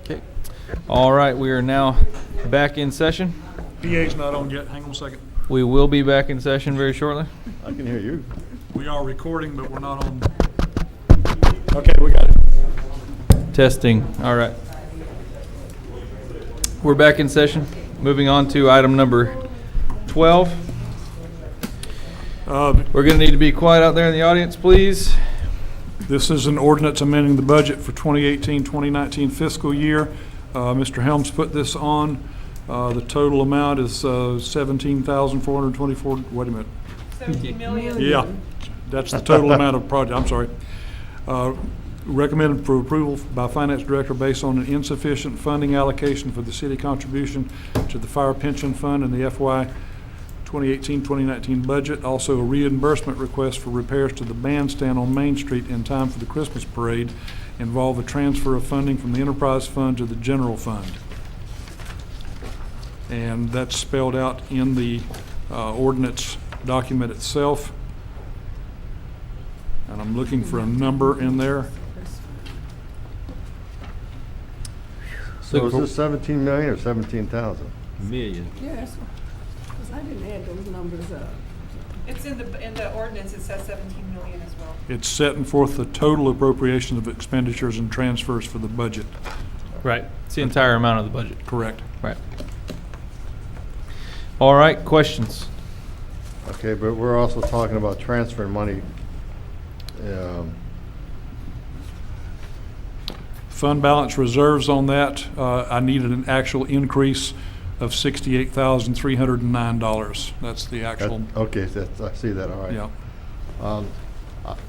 Okay. All right, we are now back in session. PA's not on yet. Hang on a second. We will be back in session very shortly. I can hear you. We are recording, but we're not on. Okay, we got it. Testing. All right. We're back in session. Moving on to item number 12. We're going to need to be quiet out there in the audience, please. This is an ordinance amending the budget for 2018-2019 fiscal year. Mr. Helms put this on. The total amount is $17,424. Wait a minute. 17 million? Yeah, that's the total amount of project. I'm sorry. Recommended for approval by Finance Director based on an insufficient funding allocation for the city contribution to the Fire Pension Fund and the FY 2018-2019 budget. Also, a reimbursement request for repairs to the bandstand on Main Street in time for the Christmas parade involve a transfer of funding from the enterprise fund to the general fund. And that's spelled out in the ordinance document itself. And I'm looking for a number in there. So is this 17 million or 17,000? Million. Yes, because I didn't add those numbers up. It's in the ordinance, it says 17 million as well. It's setting forth the total appropriation of expenditures and transfers for the budget. Right. It's the entire amount of the budget. Correct. Right. All right, questions? Okay, but we're also talking about transferring money. Fund balance reserves on that, I needed an actual increase of $68,309. That's the actual, Okay, I see that, all right. yeah.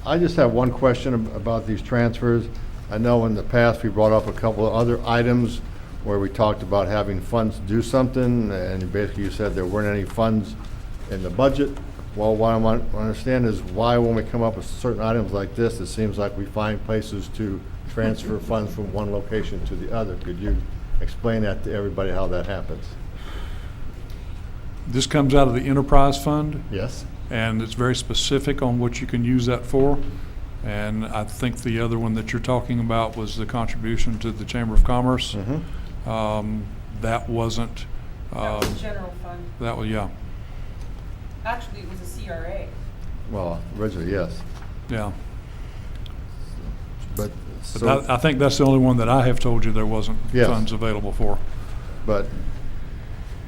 I just have one question about these transfers. I know in the past we brought up a couple of other items where we talked about having funds do something, and basically you said there weren't any funds in the budget. Well, what I want to understand is why when we come up with certain items like this, it seems like we find places to transfer funds from one location to the other. Could you explain that to everybody, how that happens? This comes out of the enterprise fund, Yes? and it's very specific on what you can use that for. And I think the other one that you're talking about was the contribution to the Chamber of Commerce. Mm-hmm. That wasn't, That was the general fund. that was, yeah, Actually, it was a CRA. Well, originally, yes. yeah. But, But so, I think that's the only one that I have told you there wasn't Yes. funds available for. but,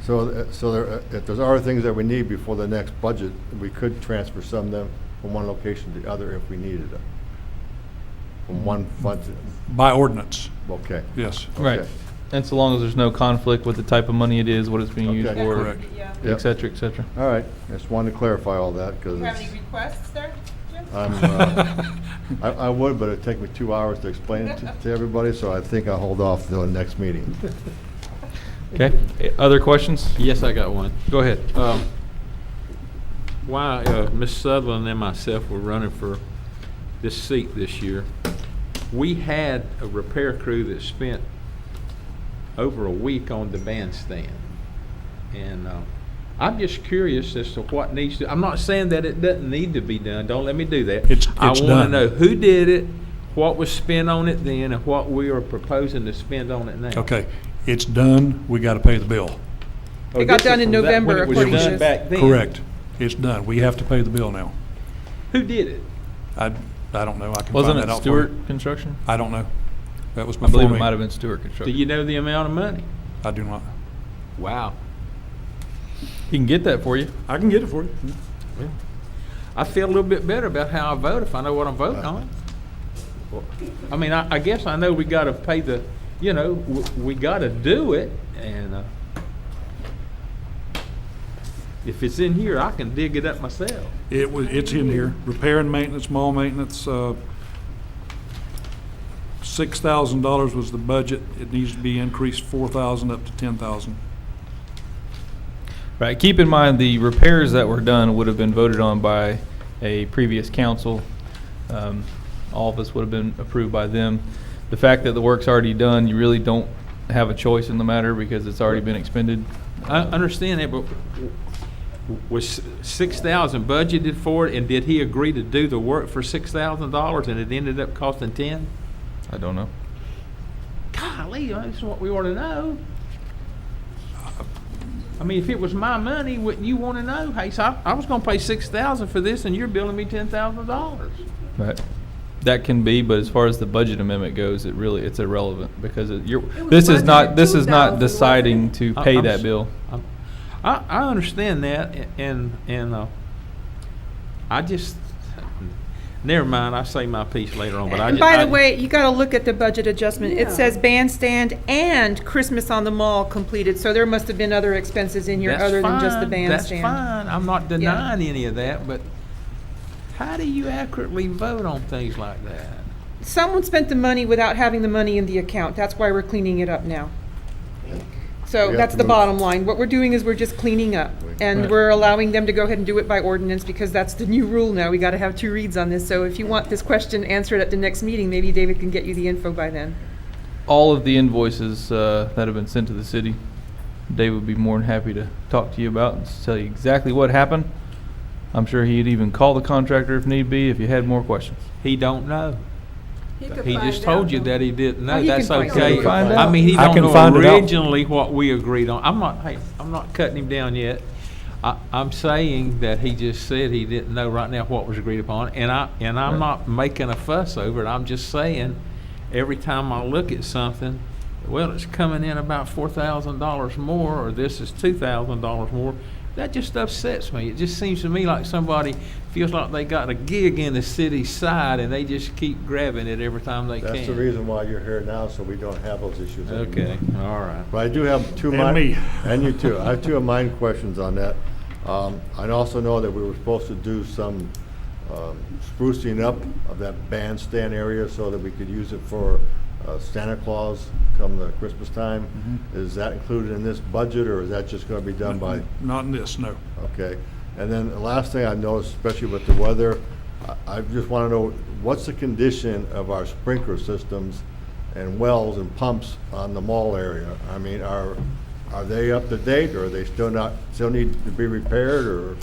so there, if there's other things that we need before the next budget, we could transfer some of them from one location to the other if we needed it. From one fund to, By ordinance, okay. yes. Right. Okay. And so long as there's no conflict with the type of money it is, what it's being used Okay. for, Correct. Yeah. Yep. et cetera, et cetera. All right, just wanted to clarify all that, Do because you have any requests there, Jim? I would, but it'd take me 2 hours to explain it to everybody, so I think I'll hold off till the next meeting. Okay. Other questions? Yes, I got one. Go ahead. Why Ms. Sutherland and myself were running for this seat this year, we had a repair crew that spent over a week on the bandstand. And I'm just curious as to what needs to, I'm not saying that it doesn't need to be done. Don't let me do that. I It's want to done. know who did it, what was spent on it then, and what we are proposing to spend on it now. Okay, it's done, we got to pay the bill. Oh, It got this is done in from that- when November, it was according to done this. back then. Correct, it's done, we have to pay the bill now. Who did it? I don't know, I can Wasn't find it that out for Stewart you. Construction? I don't know, that was I before believe it me. might have been Stewart Do Construction. you know the amount of money? I do not. Wow. He can get that for you. I can get it for you. I feel a little bit better about how I vote if I know what I'm voting on. I mean, I guess I know we gotta pay the, you know, we gotta do it, and if it's in here, I can dig it up myself. It's in here, repair and maintenance, mall maintenance, $6,000 was the budget, it needs to be increased 4,000 up to 10,000. Right. Keep in mind, the repairs that were done would have been voted on by a previous council. All of us would have been approved by them. The fact that the work's already done, you really don't have a choice in the matter because it's already been expended. I understand that, but was 6,000 budgeted for it, and did he agree to do the work for $6,000 and it ended up costing 10? I don't know. Golly. golly, this is what we ought to know. I mean, if it was my money, wouldn't you want to know? Hey, so I was gonna pay $6,000 for this and you're billing me $10,000. Right. That can be, but as far as the budget amendment goes, it's irrelevant because you're, was this is not, budgeted this is not 2,000, deciding to pay I'm that s- bill. I understand that, and I just, never mind, I'll say my piece later on, but I And just. by the way, you gotta look at the budget adjustment. It Yeah. says bandstand and Christmas on the Mall completed, so there must have been other expenses in here That's other than just the fine, bandstand. That's fine, I'm not denying any of that, but how do you accurately vote on things like that? Someone spent the money without having the money in the account. That's why we're cleaning it up now. We So have that's to the move. bottom line. What we're doing is we're just cleaning up. And Right. we're allowing them to go ahead and do it by ordinance because that's the new rule now. We gotta have 2 reads on this. So if you want this question answered at the next meeting, maybe David can get you the info by then. All of the invoices that have been sent to the city, Dave would be more than happy to talk to you about and tell you exactly what happened. I'm sure he'd even call the contractor if need be, if you had more questions. He don't know. could He find just told out, you though. that he didn't know. Oh, he That's can okay. find out. I mean, he I don't can know find it out. originally what we agreed on. I'm not cutting him down yet. I'm saying that he just said he didn't know right now what was agreed upon, and I'm not making a fuss over it. I'm just saying, every time I look at something, well, it's coming in about $4,000 more, or this is $2,000 more. That just upsets me. It just seems to me like somebody feels like they got a gig in the city side, and they just keep grabbing it every time they can. That's the reason why you're here now, so we don't have those issues anymore. Okay, all right. But I do have two And me. and you too. I have 2 of mine questions on that. I also know that we were supposed to do some sprucing up of that bandstand area so that we could use it for Santa Claus come the Christmas time. Is that included in this budget, or is that just gonna be done by? Not in this, no. Okay. And then the last thing I noticed, especially with the weather, I just want to know, what's the condition of our sprinkler systems and wells and pumps on the mall area? I mean, are they up to date, or are they still need to be repaired, or,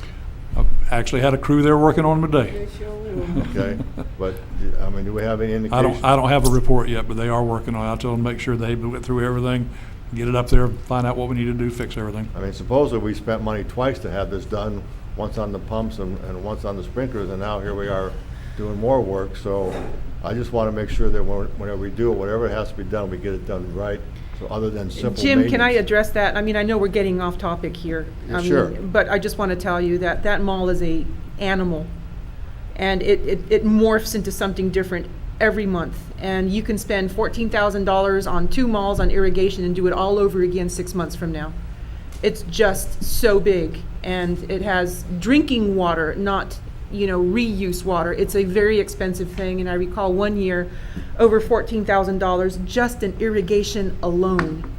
I actually had a crew there working on them today. They sure will. okay? But, I mean, do we have any I indication? don't have a report yet, but they are working on it. I told them to make sure they went through everything, get it up there, find out what we need to do, fix everything. I mean, supposedly we spent money twice to have this done, once on the pumps and once on the sprinklers, and now here we are doing more work. So I just want to make sure that whenever we do it, whatever has to be done, we get it done right. So other than simple Jim, can I maintenance. address that? I mean, I know we're getting off topic here. Yeah, I mean, sure. But I just want to tell you that that mall is a animal. And it morphs into something different every month. And you can spend $14,000 on 2 malls on irrigation and do it all over again 6 months from now. It's just so big. And it has drinking water, not, reuse water. It's a very expensive thing. And I recall one year, over $14,000 just in irrigation alone.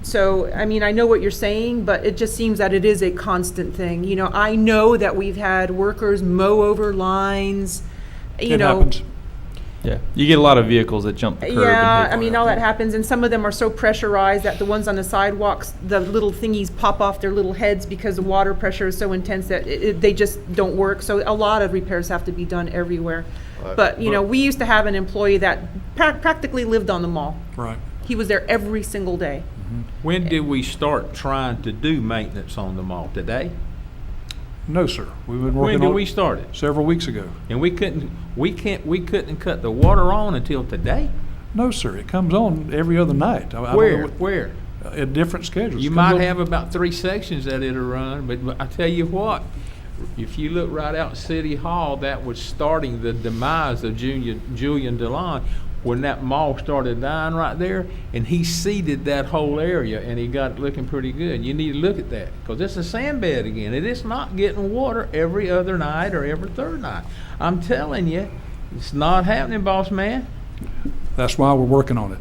So, I mean, I know what you're saying, but it just seems that it is a constant thing. I know that we've had workers mow over lines, It happens. Yeah, you get a lot of vehicles that jump the curb. Yeah, and I hit. mean, all that happens, and some of them are so pressurized that the ones on the sidewalks, the little thingies pop off their little heads because the water pressure is so intense that they just don't work. So a lot of repairs have to be done everywhere. But, we used to have an employee that practically lived on the mall. Right. He was there every single day. When did we start trying to do maintenance on the mall? Today? No, sir. We've been When working did on we it start it? several weeks ago. And we couldn't cut the water on until today? No, sir. It comes on every other night. I don't know Where? what- Where? At different schedules. You Comes might on- have about 3 sections that it'll run, but I tell you what, if you look right out City Hall, that was starting the demise of Julian DeLon when that mall started dying right there, and he seeded that whole area, and he got it looking pretty good. You need to look at that, because it's a sand bed again. It is not getting water every other night or every third night. I'm telling you, it's not happening, boss man. That's why we're working on it.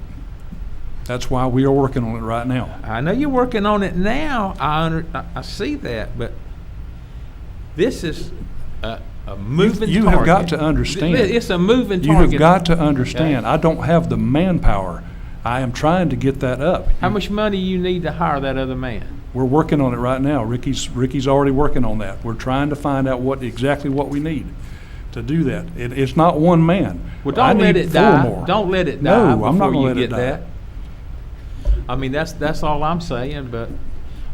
That's why we are working on it right now. I know you're working on it now. I see that, but this is a moving You target. have got to understand. It's a moving You target. have got to understand, Okay. I don't have the manpower. I am trying to get that up. How much money you need to hire that other man? We're working on it right now. Ricky's already working on that. We're trying to find out exactly what we need to do that. It's not one man. Well, I don't let need it 4 die. more. Don't let it die No, I'm not before gonna you let it get die. that. I mean, that's all I'm saying, but.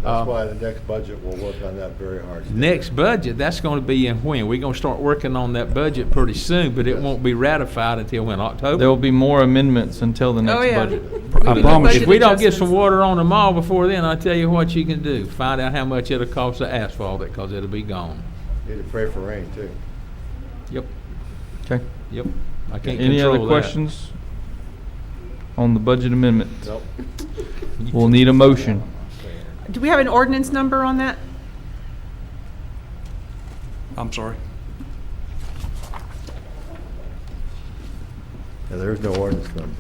That's why the next budget, we'll work on that very hard. Next budget, that's gonna be in when? We're gonna start working on that budget pretty soon, but it won't be ratified until when, October? There will be more amendments until the Oh, next yeah. budget. I promise If you. we don't get some adjustments. water on them all before then, I tell you what you can do. Find out how much it'll cost to asphalt it, cause it'll be gone. Need to pray for rain, too. Yep, Okay. yep. I can't Any control other that. questions on the budget amendment? Nope. We'll need a motion. Do we have an ordinance number on that? I'm sorry. Yeah, there's no ordinance number.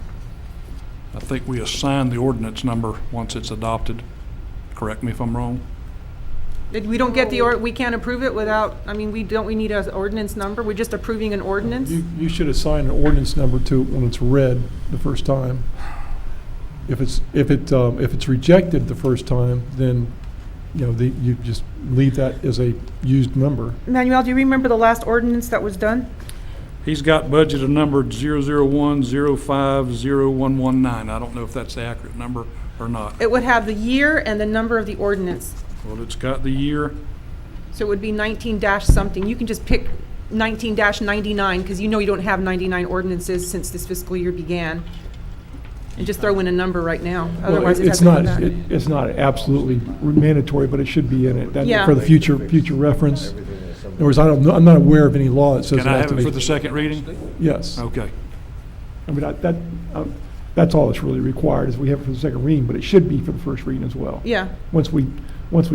I think we assign the ordinance number once it's adopted. Correct me if I'm wrong. We don't get we can't approve it without, I mean, we need an ordinance number? We're just approving an ordinance? You should assign an ordinance number to it when it's read the first time. If it's rejected the first time, then, you know, you just leave that as a used number. Manuel, do you remember the last ordinance that was done? He's got budgeted number 001050119. I don't know if that's the accurate number or not. It would have the year and the number of the ordinance. Well, it's got the year. So it would be 19 dash something. You can just pick 19 dash 99, because you know you don't have 99 ordinances since this fiscal year began. And just throw in a number right now. Well, Otherwise, it has it's to come not, back. it's not absolutely mandatory, but it should be in it. Yeah. For the future reference. In Everything is other words, I'm not aware of any law that says. Can I has have to it be- for the second reading? Yes. Okay. I mean, that's all that's really required, is we have it for the second reading, but it should be for the first reading as well. Yeah, Once we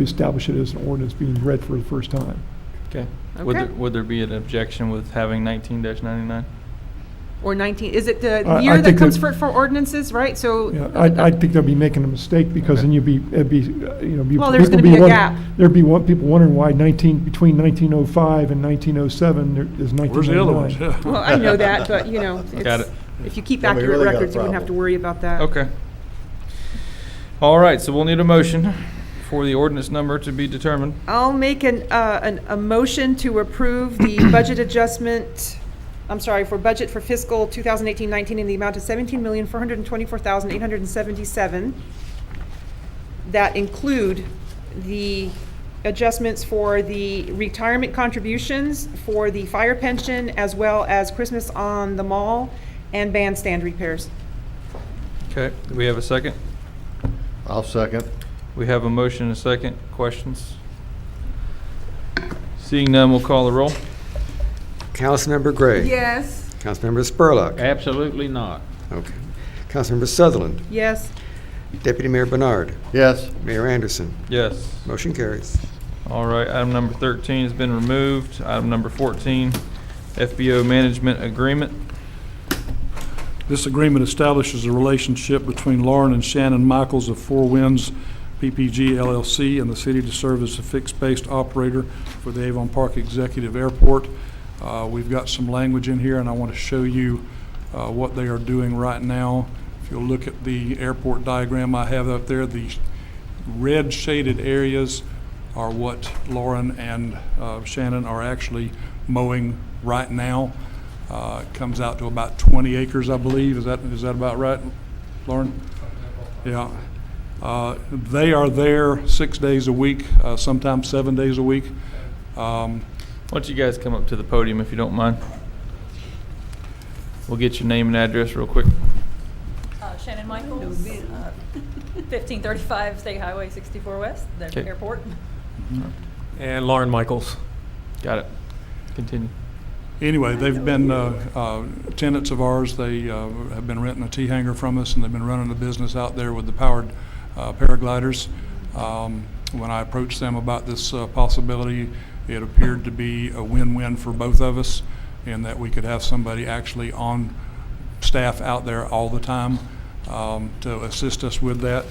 establish it as an ordinance being read for the first time. Okay. Okay. Would there be an objection with having 19-99? or 19, is it the I year that think comes that- for ordinances, right? So. Yeah, I think they'll be making a mistake, because then it'd be, Well, there's gonna people be a gap. There'd be people wondering why between 1905 and 1907, there is 1999. Where's the other ones? Well, I know that, but, you know, Got it's, it. if you keep Then we accurate really got a records, you wouldn't have to problem. worry about that. Okay. All right, so we'll need a motion for the ordinance number to be determined. I'll make a motion to approve the budget adjustment, I'm sorry, for budget for fiscal 2018-19 in the amount of $17,424,877. That include the adjustments for the retirement contributions, for the fire pension, as well as Christmas on the Mall and bandstand repairs. Okay, do we have a second? I'll second. We have a motion and a second. Questions? Seeing none, we'll call the roll. Councilmember Gray. Yes. Councilmember Spurlock. Absolutely not. Okay. Councilmember Sutherland. Yes. Deputy Mayor Bernard. Yes. Mayor Anderson. Yes. Motion carries. All right, item number 13 has been removed. Item number 14, FBO management agreement. This agreement establishes a relationship between Lauren and Shannon Michaels of Four Winds PPG LLC and the city to serve as a fixed-based operator for the Avon Park Executive Airport. We've got some language in here, and I want to show you what they are doing right now. If you'll look at the airport diagram I have up there, the red shaded areas are what Lauren and Shannon are actually mowing right now. It comes out to about 20 acres, I believe. Is that about right, Lauren? Yeah. They are there 6 days a week, sometimes 7 days a week. Why don't you guys come up to the podium if you don't mind? We'll get your name and address real quick. Shannon Michaels, 1535 State Highway 64 West, the Okay. airport. And Lauren Michaels. Got it. Continue. Anyway, they've been tenants of ours. They have been renting a T hangar from us, and they've been running a business out there with the powered paragliders. When I approached them about this possibility, it appeared to be a win-win for both of us, in that we could have somebody actually on staff out there all the time to assist us with that.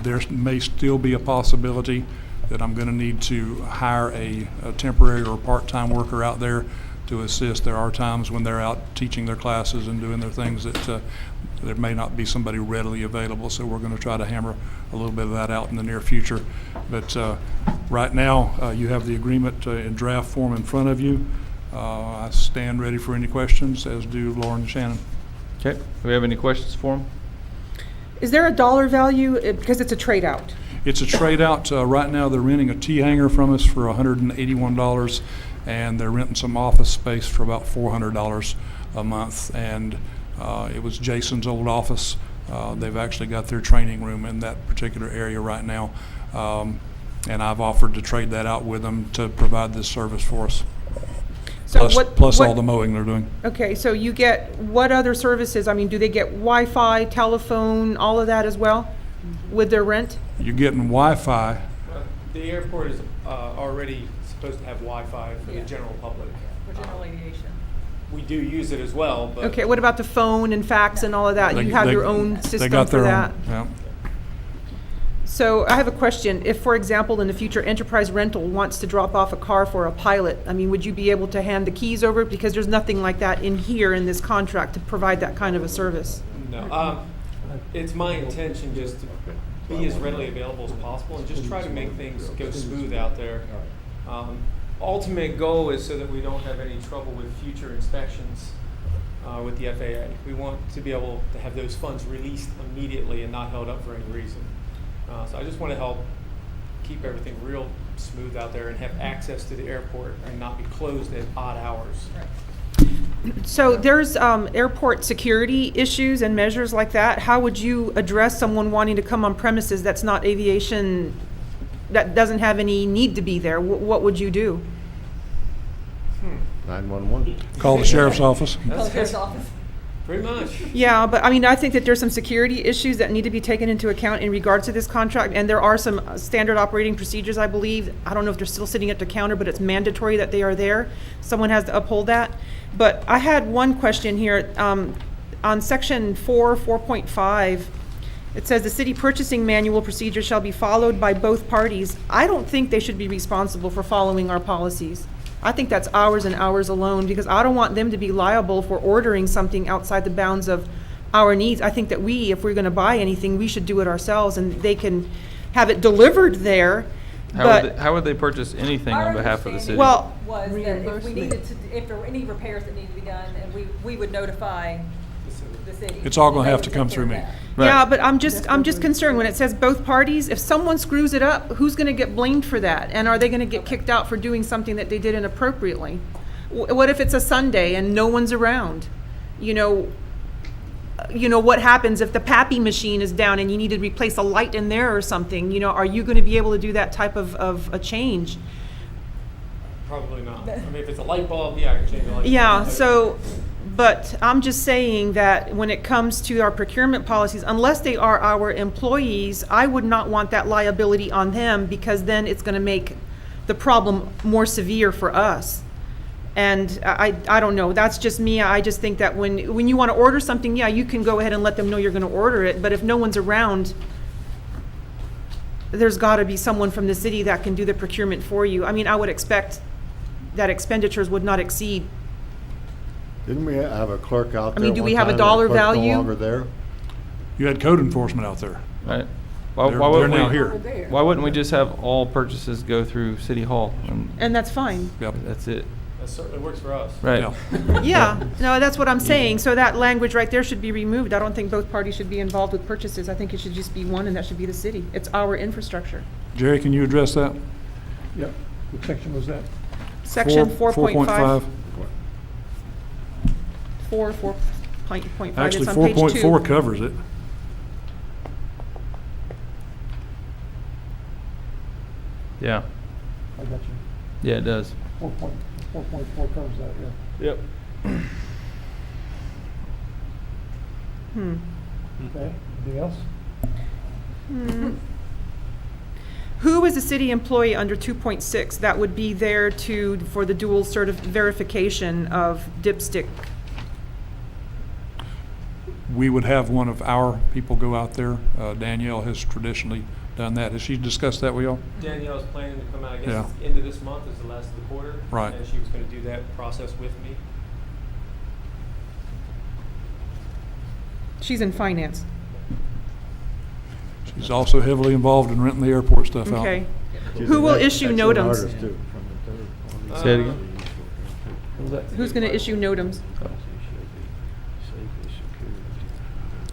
There may still be a possibility that I'm going to need to hire a temporary or part-time worker out there to assist. There are times when they're out teaching their classes and doing their things that there may not be somebody readily available, so we're going to try to hammer a little bit of that out in the near future. But right now, you have the agreement in draft form in front of you. I stand ready for any questions, as do Lauren and Shannon. Okay, do we have any questions for them? Is there a dollar value? Because it's a trade-out. It's a trade-out. Right now, they're renting a T-hanger from us for $181, and they're renting some office space for about $400 a month. And it was Jason's old office. They've actually got their training room in that particular area right now. And I've offered to trade that out with them to provide this service for us. So Plus all the mowing they're doing. Okay, so you get, what other services? I mean, do they get Wi-Fi, telephone, all of that as well with their rent? You're getting Wi-Fi. The airport is already supposed to have Wi-Fi for the general public. For general aviation. We do use it as well, but. Okay, what about the phone and fax and all of that? You have your own They system got for their that? own, yeah. So I have a question. If, for example, in the future, Enterprise Rental wants to drop off a car for a pilot, I mean, would you be able to hand the keys over? Because there's nothing like that in here in this contract to provide that kind of a service. No, it's my intention just to be as readily available as possible and just try to make things go smooth out there. Ultimate goal is so that we don't have any trouble with future inspections with the FAA. We want to be able to have those funds released immediately and not held up for any reason. So I just want to help keep everything real smooth out there and have access to the airport and not be closed at odd hours. So there's airport security issues and measures like that. How would you address someone wanting to come on premises that's not aviation, that doesn't have any need to be there? What would you do? 911. Call the sheriff's office. Sheriff's office. Pretty much. Yeah, but I mean, I think that there's some security issues that need to be taken into account in regards to this contract, and there are some standard operating procedures, I believe. I don't know if they're still sitting at the counter, but it's mandatory that they are there. Someone has to uphold that. But I had one question here. On section 4.5, it says the city purchasing manual procedure shall be followed by both parties. I don't think they should be responsible for following our policies. I think that's hours and hours alone, because I don't want them to be liable for ordering something outside the bounds of our needs. I think that we, if we're gonna buy anything, we should do it ourselves, and they can have it delivered there, but, How would they purchase anything Our on behalf of the city? well, Was that if we Reimbursement. needed to, if there were any repairs that needed to be done, and we would notify the city. It's all gonna and they have would to take come care through of me. that. Right. yeah, but I'm just concerned when it says both parties. If someone screws it up, who's gonna get blamed for that? And are they gonna get kicked out for doing something that they did inappropriately? What if it's a Sunday and no one's around? You know, what happens if the Pappy machine is down and you need to replace a light in there or something? You know, are you gonna be able to do that type of a change? Probably not. I mean, if it's a light bulb, yeah, I can change the light bulb. Yeah, so, but I'm just saying that when it comes to our procurement policies, unless they are our employees, I would not want that liability on them, because then it's gonna make the problem more severe for us. And I don't know, that's just me. I just think that when you wanna order something, yeah, you can go ahead and let them know you're gonna order it, but if no one's around, there's gotta be someone from the city that can do the procurement for you. I mean, I would expect that expenditures would not exceed. Didn't we have a clerk out there? I mean, do we one have a time? The dollar clerk's value? No longer there? You had code enforcement out there. Right? Why They're wouldn't now we- here. Why wouldn't we just have all purchases go through City Hall? And that's fine. Yep. That's it. That certainly works for us. Right. Yeah. Yeah, no, that's what I'm saying. So that language right there should be removed. I don't think both parties should be involved with purchases. I think it should just be one, and that should be the city. It's our infrastructure. Jerry, can you address that? Yeah, what section was that? Section 4.5. 4.5. Actually, It's on page 2. 4.4 covers it. Yeah. I got you. Yeah, it does. 4.4 covers that, yeah. Yep. Okay, anything else? Who is a city employee under 2.6 that would be there for the dual verification of dipstick? We would have one of our people go out there. Danielle has traditionally done that. Has she discussed that with y'all? Danielle's planning to come out, I guess Yeah. it's the end of this month is the last of the quarter. Right. And she was gonna do that process with me. She's in finance. She's also heavily involved in renting the airport stuff out. Okay. She's Who an will issue excellent NOTAMs? artist, too. Say it again. Who's going to issue NOTAMs?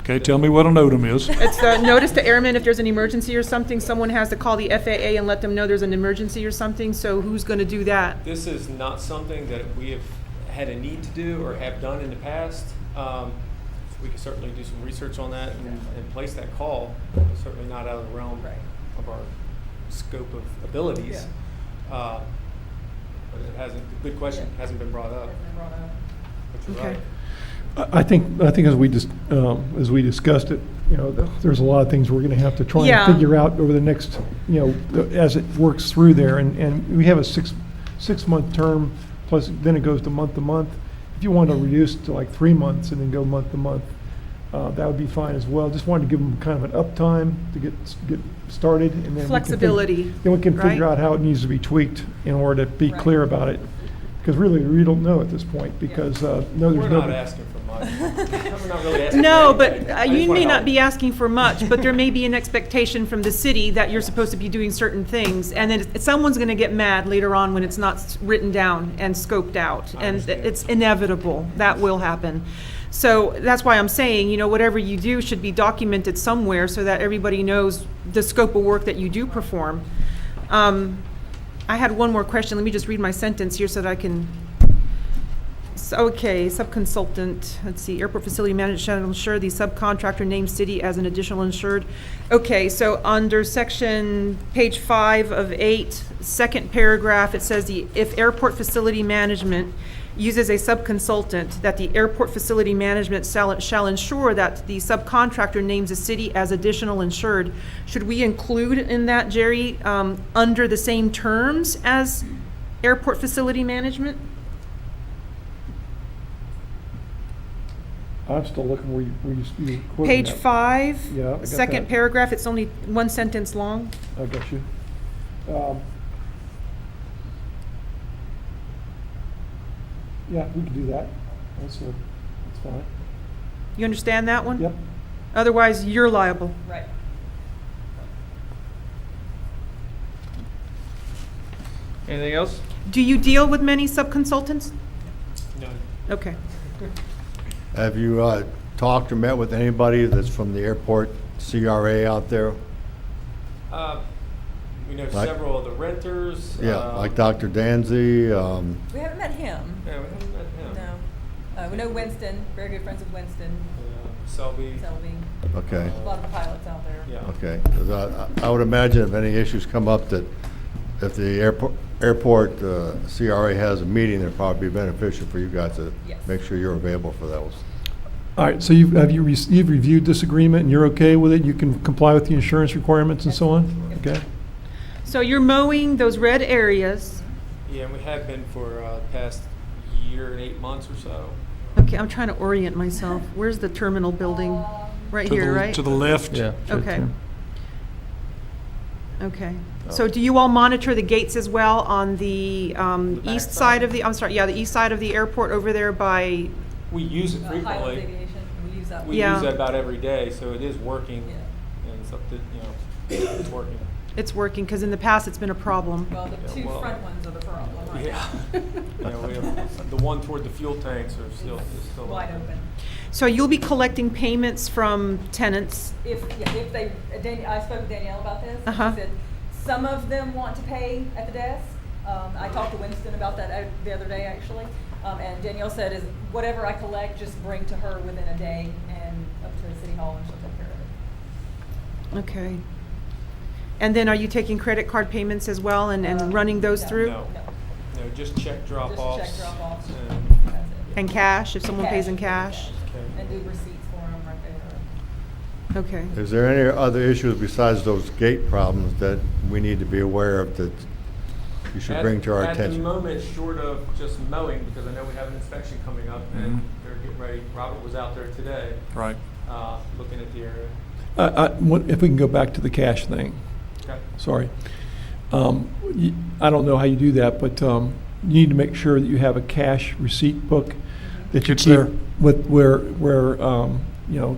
Okay, tell me what a NOTAM is. It's the notice to airmen if there's an emergency or something. Someone has to call the FAA and let them know there's an emergency or something. So who's going to do that? This is not something that we have had a need to do or have done in the past. We can certainly do some research on that and place that call. It's certainly not out of the realm of our scope of abilities. But it hasn't, good question, hasn't been brought up. But you're Okay. right. I think as we discussed it, you know, there's a lot of things we're going to have to try Yeah. and figure out over the next, you know, as it works through there. And we have a six-month term, plus then it goes to month. If you want to reduce to like 3 months and then go month to month, that would be fine as well. Just wanted to give them kind of an uptime to get started, and then we can Flexibility, then we can figure right? out how it needs to be tweaked in order to be Right. clear about it. Because really, we don't know at this point, because, no, there's We're no. not asking for much. We're not really asking No, for but anything. I just you wanna may not help. be asking for much, but there may be an expectation from the city that you're supposed to be doing certain things. And then someone's going to get mad later on when it's not written down and scoped out. I And understand. it's inevitable. That will happen. So that's why I'm saying, you know, whatever you do should be documented somewhere so that everybody knows the scope of work that you do perform. I had one more question. Let me just read my sentence here so that I can. Okay, subconsultant, let's see, airport facility manager shall ensure the subcontractor named city as an additional insured. Okay, so under section, page 5 of 8, second paragraph, it says if airport facility management uses a subconsultant, that the airport facility management shall ensure that the subcontractor names a city as additional insured. Should we include in that, Jerry, under the same terms as airport facility management? I'm still looking where you quoted Page that. 5, Yeah, I got second that. paragraph, it's only one sentence long. I got you. Yeah, we can do that. That's fine. You understand that one? Yep. Otherwise, you're liable. Right. Anything else? Do you deal with many subconsultants? No. Okay. Have you talked or met with anybody that's from the airport CRA out there? We know Like- several of the renters. Yeah, like Dr. Danzy, We haven't met him. Yeah, we haven't met him. No. We know Winston, very good friends with Winston, Selby. Selby, okay, a lot of the pilots out there. Yeah. okay. 'Cause I would imagine if any issues come up that if the airport CRA has a meeting, it'd probably be beneficial for you guys to Yes. make sure you're available for those. All right, so you've reviewed this agreement and you're okay with it? You can comply with the insurance requirements and so on? Okay? So you're mowing those red areas. Yeah, and we have been for the past year and 8 months or so. Okay, I'm trying to orient myself. Where's the terminal building? Right To here, the- right? To the left. Yeah. Okay. Okay. So do you all monitor the gates as well on the back east side? side of the, I'm sorry, yeah, the east side of the airport over there by, We use it Highlands frequently. Aviation, we use that. We Yeah. use that about every day, so it is working. Yeah. And it's up to, it's working. it's working, because in the past, it's been a problem. Well, the Yeah, two well- front ones are the problem right Yeah. now. We have, the one toward the fuel tanks is still. Wide open. So you'll be collecting payments from tenants. If they, I spoke with Danielle about this. and Uh-huh. She said, some of them want to pay at the desk. I talked to Winston about that the other day, actually. And Danielle said, is whatever I collect, just bring to her within a day and up to City Hall and she'll take care of it. Okay. And then are you taking credit card payments as well and running those No, through? No, no, just check drop-offs. Just check drop-offs. and- That's it. And cash, if someone pays in cash? Okay. And do receipts for them right there. Okay. Is there any other issues besides those gate problems that we need to be aware of that you should bring to our At the attention? moment, short of just mowing, because I know we have an inspection coming up and Mhm. they're getting ready. Robert was out there today, Right. looking at the area. If we can go back to the cash thing, Okay. sorry. I don't know how you do that, but you need to make sure that you have a cash receipt book that you It's keep there. with where you know,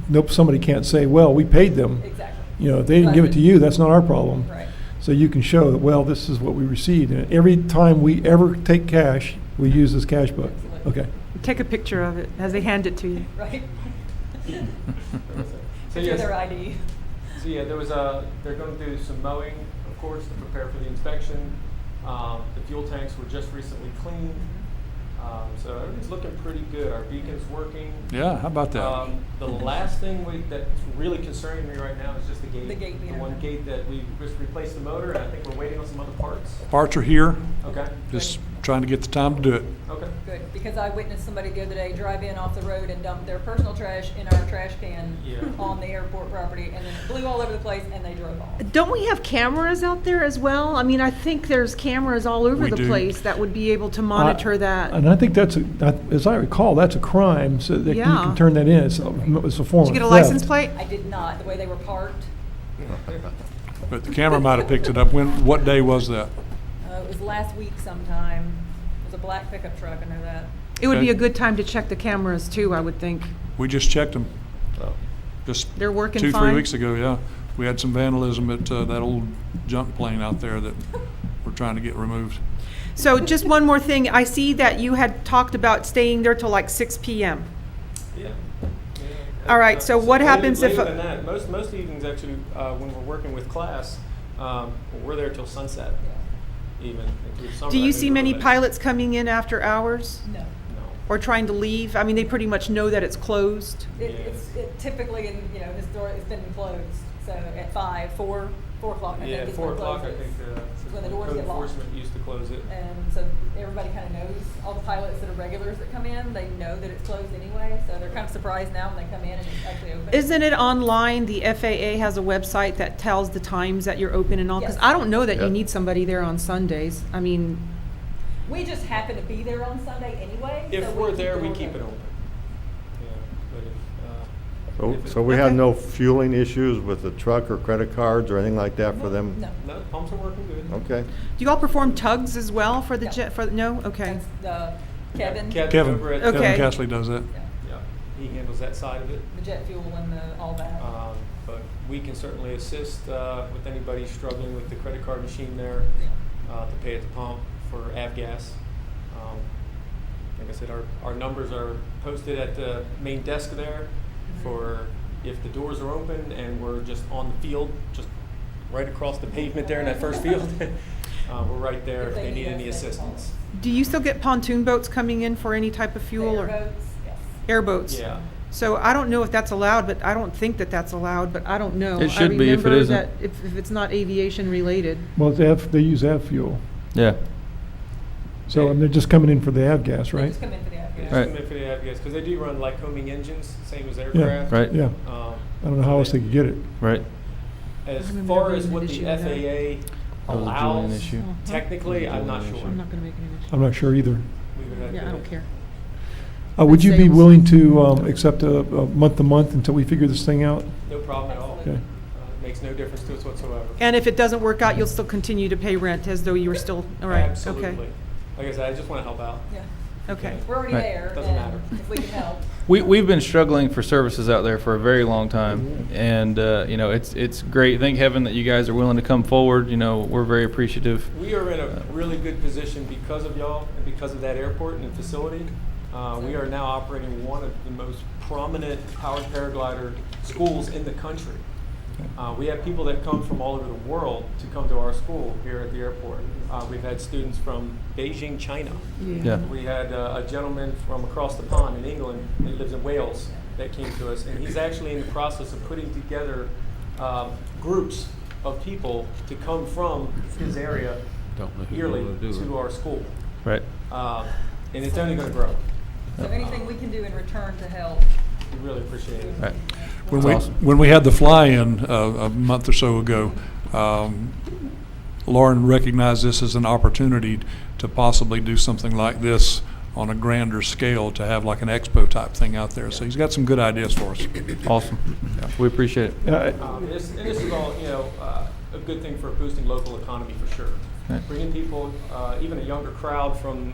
nope, somebody can't say, well, we paid them. Exactly. You know, if they didn't give it to you, that's not our problem. Right. So you can show that, well, this is what we received. And every time we ever take cash, we use this cash book. Absolutely. Okay. Take a picture of it as they hand it to you. Right. So Picture yes, their ID. so yeah, they're going to do some mowing, of course, to prepare for the inspection. The fuel tanks were just recently cleaned. So everything's looking pretty good. Our beacon's working. Yeah, how about that? The last thing that's really concerning me right now is just the gate. The gate being The one open. gate that we just replaced the motor, and I think we're waiting on some other parts. Parts are here, Okay. just trying to get the time to do it. Okay. Good, because I witnessed somebody the other day drive in off the road and dump their personal trash in our trash can Yeah. on the airport property, and then it blew all over the place, and they drove off. Don't we have cameras out there as well? I mean, I think there's cameras all over We the do. place that would be able to monitor that. And I think as I recall, that's a crime, so that you Yeah. can turn that in. It's a form Did you of get a license theft. plate? I did not, the way they were parked. But the camera might have picked it up. What day was that? It was last week sometime. It was a black pickup truck, I know that. It would be Okay. a good time to check the cameras too, I would think. We just checked them. Just They're working 2-3 fine? weeks ago, yeah. We had some vandalism at that old junk plane out there that we're trying to get removed. So just one more thing, I see that you had talked about staying there till like 6 PM. Yeah. All right, so what happens if later a- than that? Most evenings actually, when we're working with class, we're there till sunset, even through summer. Do I you think see we're many late. pilots coming in after hours No. No. or trying to leave? I mean, they pretty much know that it's closed. It typically, it's been closed, so at 4 o'clock, I think. Yeah, is 4 when it o'clock, I closes. think, Is when the doors code get locked. enforcement used to close it. And so everybody kind of knows, all the pilots that are regulars that come in, they know that it's closed anyway, so they're kind of surprised now when they come in and it's actually open. Isn't it online? The FAA has a website that tells the times that you're open and all? Because Yes. I don't know that you Yep. need somebody there on Sundays. I mean, We just happen to be there on Sunday anyway. If so we're keep there, the we doors keep it open. Yeah, but So we had Okay. no fueling issues with the truck or credit cards or anything like that for them? No. no, pumps are working good. Okay. do you all perform tugs as well for the No. jet? No? Okay. That's Kevin, Kevin, over at, Okay. Kevin Castley does that. yeah, Yeah, he handles that side of it. the jet fuel and all that. But we can certainly assist with anybody struggling with the credit card machine there to pay at the pump for avgas. Like I said, our numbers are posted at the main desk there for if the doors are open and we're just on the field, just right across the pavement there in that first field. We're right there if they need any us, they can call assistance. Do you still get pontoon boats coming in for any type of fuel or Airboats, yes. airboats? Yeah. So I don't know if that's allowed, but I don't think that that's allowed, but I don't know. It should be if it I remember isn't. that if it's not aviation related. Well, they use fuel. Yeah. So, and they're just coming in for the avgas, They right? just come in for the They avgas. just Right. come in for the avgas because they do run Lycoming engines, same as aircraft. Right. Yeah. Um, I don't know how else they could get it. Right. As I remember far there as being what an the issue with that. FAA That was a Julian allows, issue. technically, I'm not Julian sure. issue. I'm not gonna make any issue. I'm not sure either. We would have Yeah, to- I don't care. Would you be Sales. willing to accept a month-to-month until we figure this thing out? No problem at all. Okay. It makes no difference to us whatsoever. And if it doesn't work out, you'll still continue to pay rent as though you were still, all right, okay. Absolutely. Like I said, I just want to help out. Yeah. Okay. We're already Right. there, Doesn't and matter. if we can help. We've been struggling for services out there for a very long time, and it's great. Thank heaven that you guys are willing to come forward. We're very appreciative. We are in a really good position because of y'all and because of that airport and facility. We are now operating one of the most prominent powered paraglider schools in the country. We have people that come from all over the world to come to our school here at the airport. We've had students from Beijing, China. Yeah. We had a gentleman from across the pond in England that lives in Wales that came to us, and he's actually in the process of putting together groups of people to come from his area yearly to our school. Right. And it's only going to grow. So anything we can do in return to help. We really appreciate it. Right. When That's we, awesome. when we had the fly-in a month or so ago, Lauren recognized this as an opportunity to possibly do something like this on a grander scale, to have like an expo type thing out there. So he's got some good ideas for us. Awesome. We appreciate it. This is all, a good thing for boosting local economy for sure. Right. Bringing people, even a younger crowd from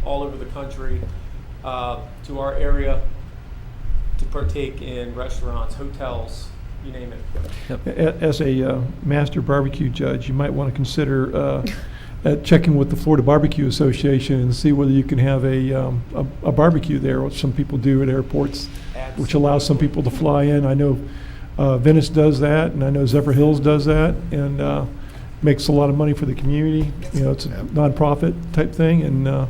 all over the country to our area to partake in restaurants, hotels, you name it. As a master barbecue judge, you might want to consider at checking with the Florida Barbecue Association and see whether you can have a barbecue there, which some people do at airports, which allows some people to fly in. I know Venice does that, and I know Zephyr Hills does that, and makes a lot of money for the community. You know, it's a nonprofit type thing, and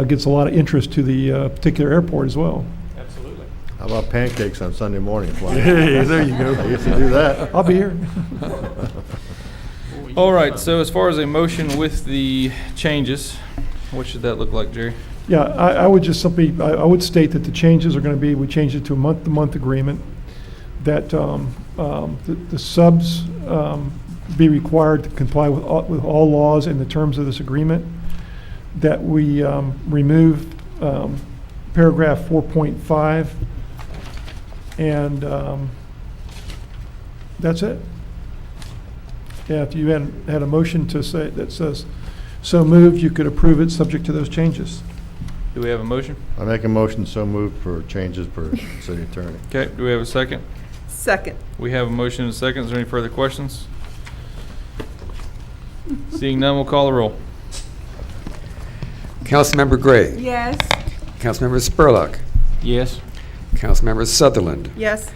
gets a lot of interest to the particular airport as well. Absolutely. How about pancakes on Sunday morning? Fly? Hey, there you go. I used to do that. I'll be here. All right, so as far as a motion with the changes, what should that look like, Jerry? Yeah, I would just simply, I would state that the changes are going to be, we changed it to a month-to-month agreement, that the subs be required to comply with all laws and the terms of this agreement, that we remove paragraph 4.5, and that's it. Yeah, if you had a motion to say, that says, so moved, you could approve it subject to those changes. Do we have a motion? I make a motion so moved for changes per city attorney. Okay, do we have a second? Second. We have a motion and a second. Is there any further questions? Seeing none, we'll call the roll. Councilmember Gray. Yes. Councilmember Spurlock. Yes. Councilmember Sutherland. Yes.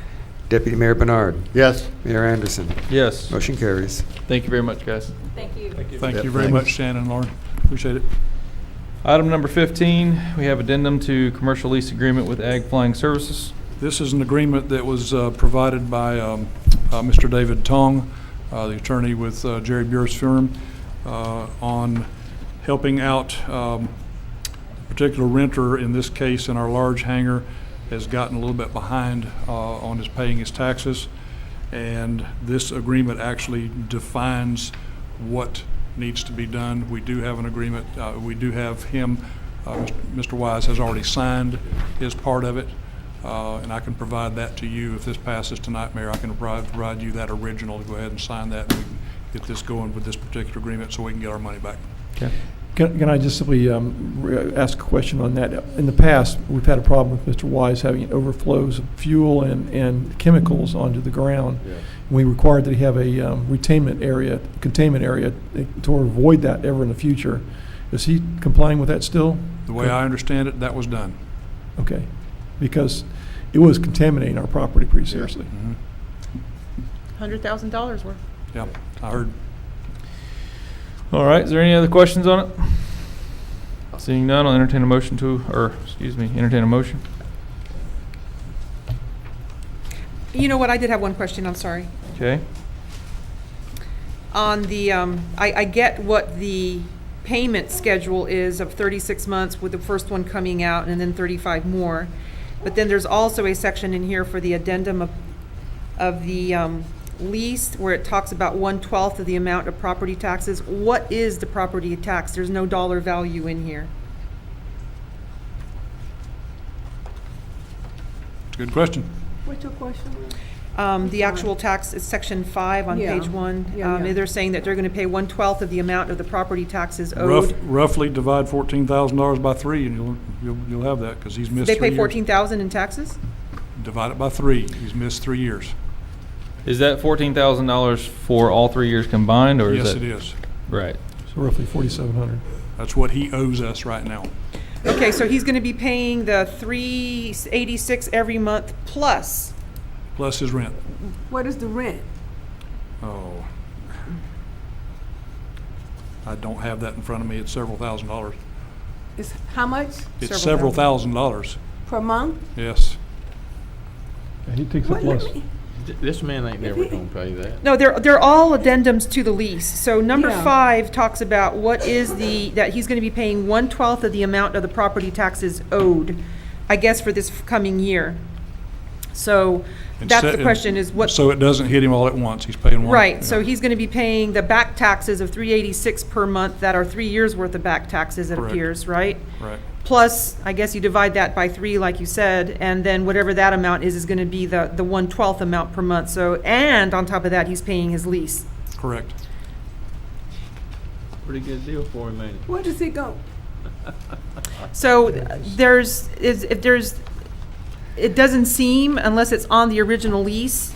Deputy Mayor Bernard. Yes. Mayor Anderson. Yes. Motion carries. Thank you very much, guys. Thank you. Thank Yep, you very thanks. much, Shannon and Lauren. Appreciate it. Item number 15, we have addendum to commercial lease agreement with Ag Flying Services. This is an agreement that was provided by Mr. David Tong, the attorney with Jerry Bure's firm, on helping out a particular renter, in this case in our large hangar, has gotten a little bit behind on his paying his taxes. And this agreement actually defines what needs to be done. We do have an agreement. We do have him, Mr. Wise has already signed his part of it. And I can provide that to you. If this passes tonight, Mayor, I can provide you that original to go ahead and sign that, and we can get this going with this particular agreement so we can get our money back. Okay. Can I just simply ask a question on that? In the past, we've had a problem with Mr. Wise having overflows of fuel and chemicals onto the ground. Yeah. We required that he have a containment area to avoid that ever in the future. Is he complying with that still? The way I understand it, that was done. Okay, because it was contaminating our property pretty seriously. $100,000 worth. Yeah, I heard. All right, is there any other questions on it? Seeing none, I'll entertain a motion entertain a motion. You know what, I did have one question, I'm sorry. Okay. On the, I get what the payment schedule is of 36 months with the first one coming out and then 35 more. But then there's also a section in here for the addendum of the lease where it talks about 1/12 of the amount of property taxes. What is the property tax? There's no dollar value in here. It's a good question. What's your question? The actual tax is section 5 on Yeah. page 1. Yeah. They're saying that they're going to pay 1/12 of the amount of the property taxes owed. Roughly divide $14,000 by 3, and you'll have that, because he's missed 3 They years. pay 14,000 in taxes? Divide it by 3. He's missed 3 years. Is that $14,000 for all 3 years combined, or is Yes, that? it is. Right. So roughly 4,700. That's what he owes us right now. Okay, so he's going to be paying the $386 every month plus. Plus his rent. What is the rent? Oh. I don't have that in front of me. It's several $1,000s. It's how much It's Several several $1,000s. per month? Yes. Yeah, he takes What, up less. let me- This man ain't never gonna pay that. No, they're all addendums to the lease. So number Yeah. 5 talks about what is that he's going to be paying 1/12 of the amount of the property taxes owed, I guess, for this coming year. So that's the question is what. So it doesn't hit him all at once. He's paying one. Right, so yeah. he's going to be paying the back taxes of $386 per month that are 3 years' worth of back taxes, it Correct. appears, right? Right. Plus, I guess you divide that by 3, like you said, and then whatever that amount is going to be the 1/12 amount per month. So, and on top of that, he's paying his lease. Correct. Pretty good deal for him, ain't it? Where does it go? So it doesn't seem, unless it's on the original lease,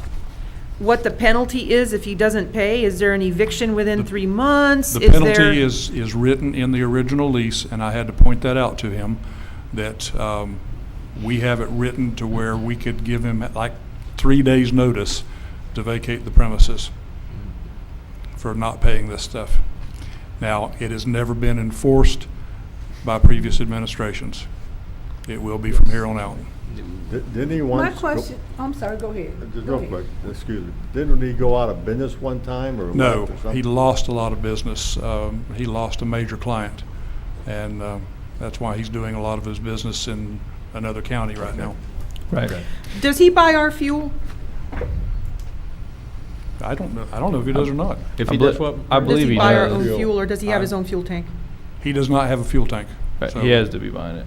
what the penalty is if he doesn't pay? Is there an eviction within 3 months? The Is there- penalty is written in the original lease, and I had to point that out to him, that we have it written to where we could give him like 3 days' notice to vacate the premises for not paying this stuff. Now, it has never been enforced by previous administrations. It will be from here on out. Didn't he once? My question, I'm sorry, go ahead. Just Go real ahead. quick, excuse me. Didn't he go out of business one time or No, left or something? he lost a lot of business. He lost a major client, and that's why he's doing a lot of his business in another county right now. Right. Does he buy our fuel? I don't know if he does or not. If I he bel- does what? I Does believe he he buy our does. own fuel, or does he have his own fuel tank? He does not have a fuel tank. Right, so- he has to be buying it,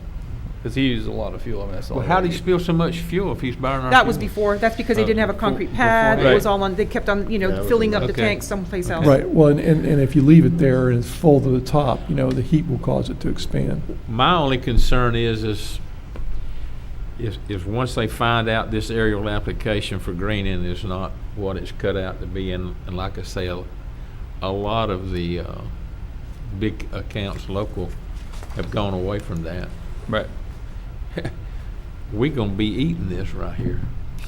because he uses a lot of fuel. I mean, that's all. Well, how'd he spill so much fuel if he's burning our That was fuel? before, that's because they didn't have a concrete Before pad, that. it was Right. all on, they kept on, Yeah, it was filling up the okay. tank someplace else. Right, well, and if you leave it there and it's full to the top, the heat will cause it to expand. My only concern is once they find out this aerial application for greening is not what it's cut out to be, and like I say, a lot of the big accounts local have gone away from that. Right. We gonna be eating this right here.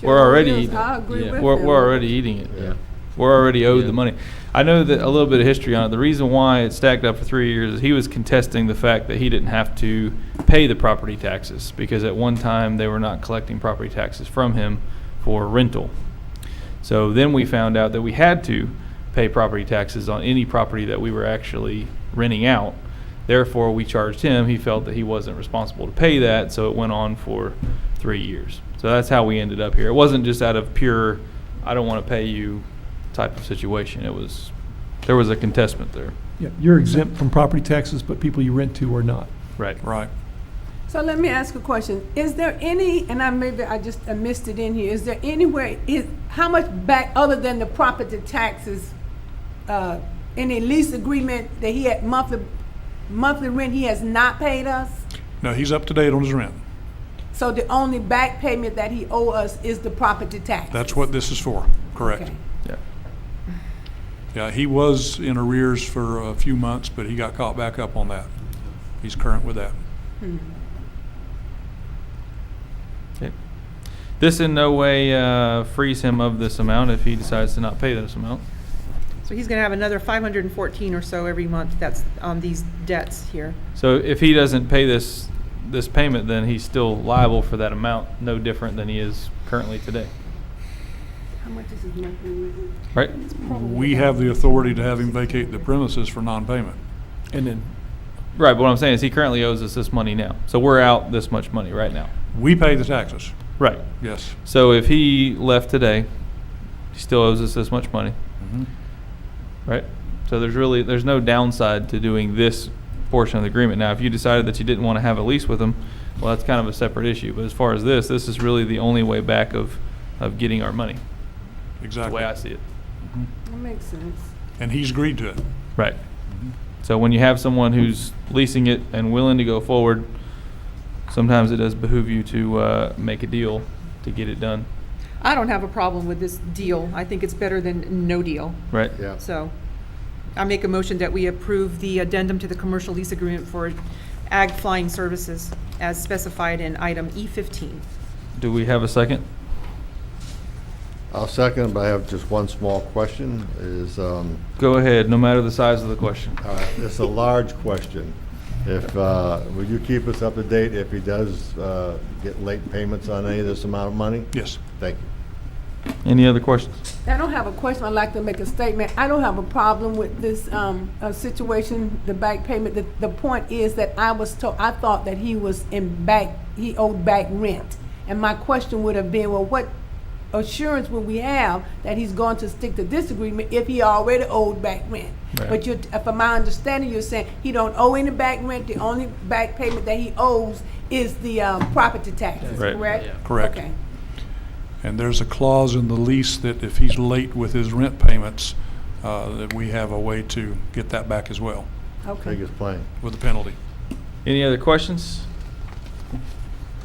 We're already Yes, eating it. I agree Yeah. with We're him. already eating it. Yeah. We're already owed Yeah. the money. I know that a little bit of history on it. The reason why it stacked up for 3 years is he was contesting the fact that he didn't have to pay the property taxes, because at one time they were not collecting property taxes from him for rental. So then we found out that we had to pay property taxes on any property that we were actually renting out. Therefore, we charged him. He felt that he wasn't responsible to pay that, so it went on for 3 years. So that's how we ended up here. It wasn't just out of pure, I don't want to pay you type of situation. There was a contestment there. Yeah, you're exempt from property taxes, but people you rent to are not. Right. Right. So let me ask a question. Is there any, and I just missed it in here, is there anywhere, how much back, other than the property taxes, any lease agreement that he had monthly rent he has not paid us? No, he's up to date on his rent. So the only back payment that he owe us is the property tax? That's what this is for, correct. Okay. Yeah. Yeah, he was in arrears for a few months, but he got caught back up on that. He's current with that. Okay. This in no way frees him of this amount if he decides to not pay this amount. So he's gonna have another 514 or so every month that's on these debts here. So if he doesn't pay this payment, then he's still liable for that amount, no different than he is currently today. How much is his monthly rent? Right? We have the authority to have him vacate the premises for non-payment. And then, Right, but what I'm saying is he currently owes us this money now. So we're out this much money right now. We pay the taxes, Right. yes. So if he left today, he still owes us this much money, right? So there's no downside to doing this portion of the agreement. Now, if you decided that you didn't want to have a lease with him, well, that's kind of a separate issue. But as far as this is really the only way back of getting our money. That's the Exactly. way I see it. That makes sense. And he's agreed to it. Right. So when you have someone who's leasing it and willing to go forward, sometimes it does behoove you to make a deal to get it done, I don't have a problem with this deal. I think it's better than no deal. right? Yeah. So I make a motion that we approve the addendum to the commercial lease agreement for Ag Flying Services as specified in item E15. Do we have a second? I'll second, but I have just one small question, is, Go ahead, no matter the size of the question. it's a large question. If, will you keep us up to date if he does get late payments on any of this amount of money? Yes. Thank you. Any other questions? I don't have a question. I'd like to make a statement. I don't have a problem with this situation, the back payment. The point is that I was told, I thought that he owed back rent. And my question would have been, well, what assurance would we have that he's going to stick to this agreement if he already owed back rent? Right. But from my understanding, you're saying he don't owe any back rent. The only back payment that he owes is the property taxes, Right. correct? Yeah. Correct. Okay. And there's a clause in the lease that if he's late with his rent payments, that we have a way to get that back as well, Okay. Take his plane. with a penalty. Any other questions?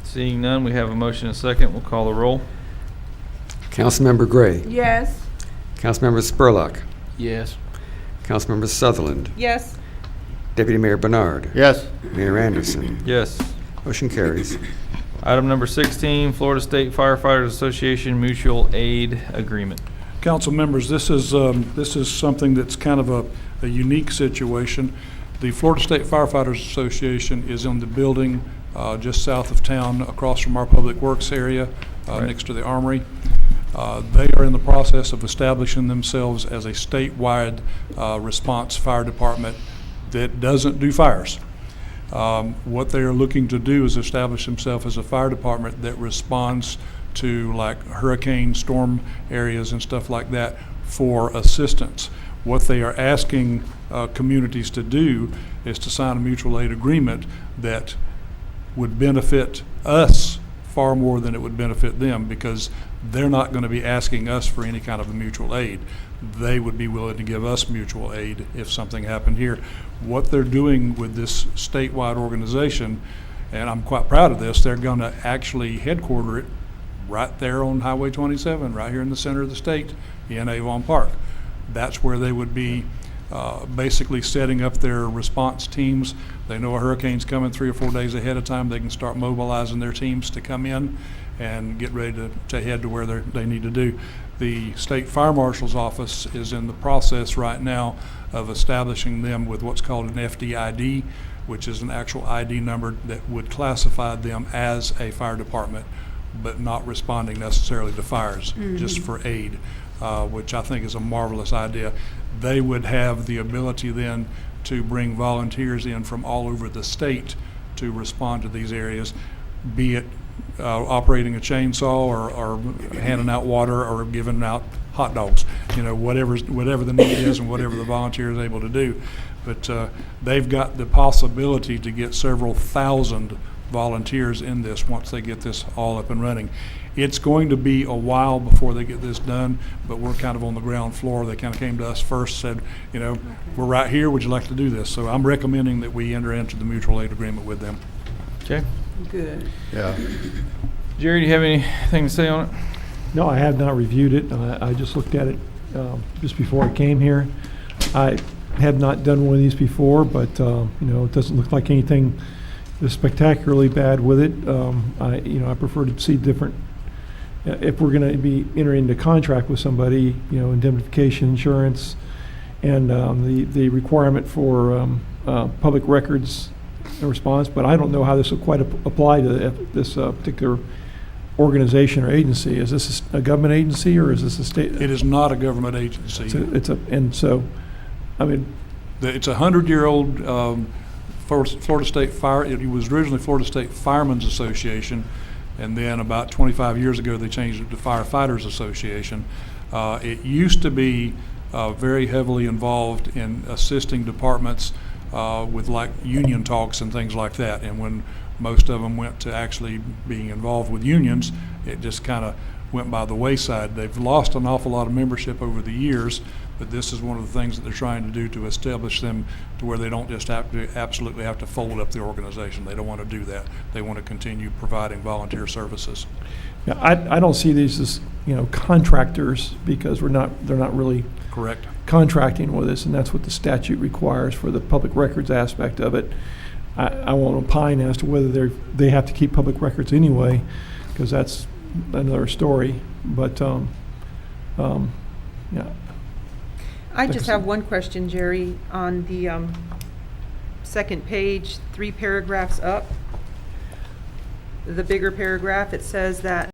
Seeing none, we have a motion and a second. We'll call the roll. Councilmember Gray, Yes. Councilmember Spurlock. Yes. Councilmember Sutherland. Yes. Deputy Mayor Bernard. Yes. Mayor Anderson. Yes. Motion carries. Item number 16, Florida State Firefighters Association Mutual Aid Agreement. Council members, this is something that's kind of a unique situation. The Florida State Firefighters Association is in the building just south of town, across from our Public Works area, Right. next to the Armory. They are in the process of establishing themselves as a statewide response fire department that doesn't do fires. What they are looking to do is establish themselves as a fire department that responds to like hurricane storm areas and stuff like that for assistance. What they are asking communities to do is to sign a mutual aid agreement that would benefit us far more than it would benefit them, because they're not going to be asking us for any kind of a mutual aid. They would be willing to give us mutual aid if something happened here. What they're doing with this statewide organization, and I'm quite proud of this, they're going to actually headquarter it right there on Highway 27, right here in the center of the state in Avon Park. That's where they would be basically setting up their response teams. They know a hurricane's coming 3 or 4 days ahead of time. They can start mobilizing their teams to come in and get ready to head to where they need to do. The State Fire Marshal's office is in the process right now of establishing them with what's called an FDID, which is an actual ID number that would classify them as a fire department, but not responding necessarily to fires, just for aid, which I think is a marvelous idea. They would have the ability then to bring volunteers in from all over the state to respond to these areas, be it operating a chainsaw or handing out water or giving out hot dogs, whatever the need is and whatever the volunteer is able to do. But they've got the possibility to get several thousand volunteers in this once they get this all up and running. It's going to be a while before they get this done, but we're kind of on the ground floor. They kind of came to us first, said, we're right here, would you like to do this? So I'm recommending that we enter into the mutual aid agreement with them. Okay. Good. Yeah. Jerry, do you have anything to say on it? No, I have not reviewed it. I just looked at it just before I came here. I have not done one of these before, but, it doesn't look like anything is spectacularly bad with it. I prefer to see different, if we're going to be entering into contract with somebody, indemnification insurance and the requirement for public records response, but I don't know how this will quite apply to this particular organization or agency. Is this a government agency or is this a state? It is not a government agency. It's a 100-year-old Florida State Fire. It was originally Florida State Firemen's Association, and then about 25 years ago they changed it to Firefighters Association. It used to be very heavily involved in assisting departments with like union talks and things like that. And when most of them went to actually being involved with unions, it just kind of went by the wayside. They've lost an awful lot of membership over the years, but this is one of the things that they're trying to do to establish them to where they don't just absolutely have to fold up the organization. They don't want to do that. They want to continue providing volunteer services. Yeah, I don't see these as, contractors, because they're not really Correct. contracting with us, and that's what the statute requires for the public records aspect of it. I won't opine as to whether they have to keep public records anyway, because that's another story. But yeah. I just have one question, Jerry, on the second page, 3 paragraphs up. The bigger paragraph, it says that